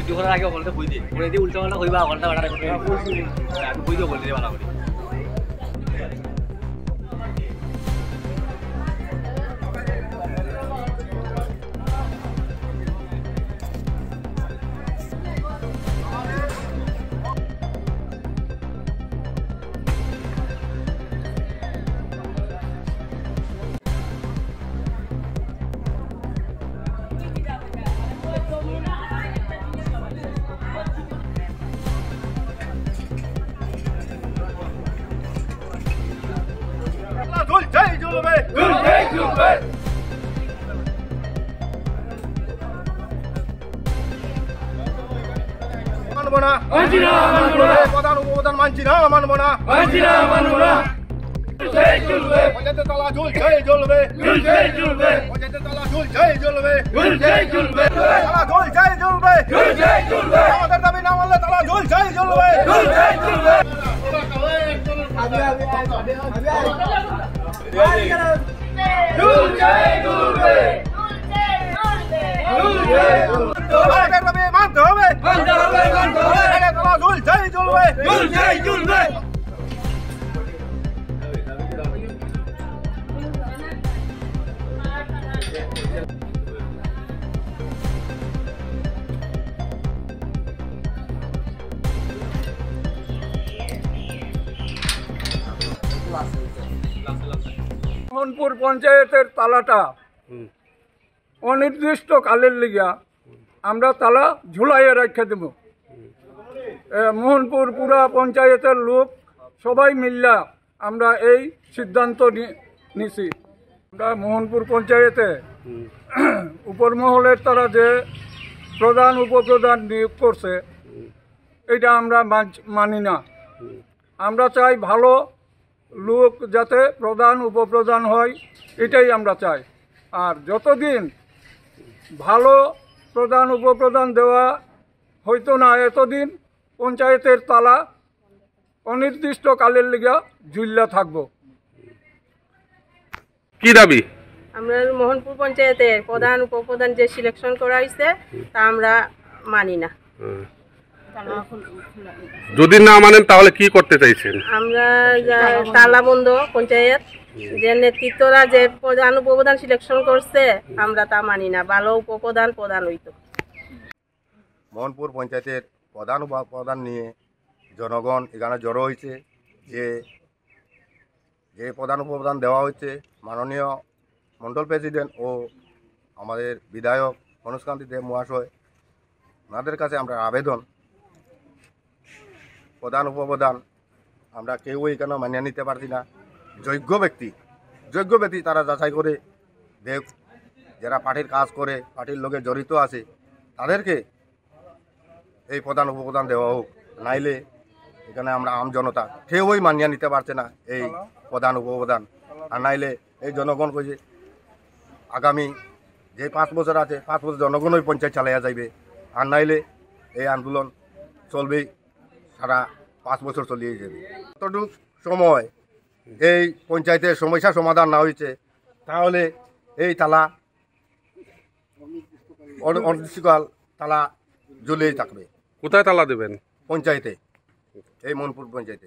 Video করার আগে বলতে কই দিয়ে করে দিয়ে উল্টা পাল্টা কইবা ঘন্টা ঘন্টা করে আমি কই দিয়ে বলতে ভালো করে প্রধান উপপ্রধান মানছি না মানবো না পঞ্চায়েতের তালা ঝুলছে জ্বলবে পঞ্চায়েতের তালা ঝুলছে জ্বলবে তালা ঝুলছে জ্বলবে আমাদের দাবি না মানলে তালা ঝুলছে জ্বলবে মানতে হবে তালা ঝুলছে জ্বলবে মোহনপুর পঞ্চায়েতের তালাটা অনির্দিষ্ট কালের লিগা আমরা তালা ঝুলাইয়ে রেখে দেব। মোহনপুর পুরা পঞ্চায়েতের লোক সবাই মিল্লা আমরা এই সিদ্ধান্ত নিছি। আমরা মোহনপুর পঞ্চায়েতে উপরমহলের তারা যে প্রধান উপপ্রধান নিয়োগ করছে এটা আমরা মানি না। আমরা চাই ভালো লোক যাতে প্রধান উপপ্রধান হয়, এটাই আমরা চাই। আর যতদিন ভালো প্রধান উপপ্রধান দেওয়া হইতো না এতদিন পঞ্চায়েতের তালা অনির্দিষ্ট কালের লিগা ঝুল্লা থাকবো। কি দাবি? আমরা মোহনপুর পঞ্চায়েতের প্রধান উপপ্রধান যে সিলেকশন করা হয়েছে তা আমরা মানি না। যদি না মানেন তাহলে কি করতে চাইছেন? আমরা তালা বন্ধ পঞ্চায়েত যে নেতৃত্বরা যে প্রধান উপপ্রধান সিলেকশন করছে আমরা তা মানি না। ভালো উপপ্রধান প্রধান হইতো। মোহনপুর পঞ্চায়েতের প্রধান উপপ্রধান নিয়ে জনগণ এখানে জড়ো হয়েছে। যে প্রধান উপপ্রধান দেওয়া হচ্ছে মাননীয় মণ্ডল প্রেসিডেন্ট ও আমাদের বিধায়ক মনোজকান্তি দেব মহাশয়, ওনাদের কাছে আমরা আবেদন, প্রধান উপপ্রধান আমরা কেউই এখানে মানিয়ে নিতে পারছি না। যোগ্য ব্যক্তি তারা যাচাই করে দেখ, যারা পার্টির কাজ করে, পার্টির লোকে জড়িত আছে, তাদেরকে এই প্রধান উপপ্রধান দেওয়া হোক। নাইলে এখানে আমরা আম জনতা কেউই মানিয়ে নিতে পারছে না এই প্রধান উপপ্রধান। আর নাইলে এই জনগণ কইছে আগামী যে 5 বছর আছে 5 বছর জনগণ ওই পঞ্চায়েত চালাইয়া যাইবে। আর নাইলে এই আন্দোলন চলবেই, সারা 5 বছর চলিয়ে যাবে। যতটুক সময় এই পঞ্চায়েতের সমস্যা সমাধান না হয়েছে তাহলে এই তালা অনির্দিষ্টকাল তালা ঝুলেই থাকবে। কোথায় তালা দেবেন? পঞ্চায়েতে, এই মোহনপুর পঞ্চায়েতে।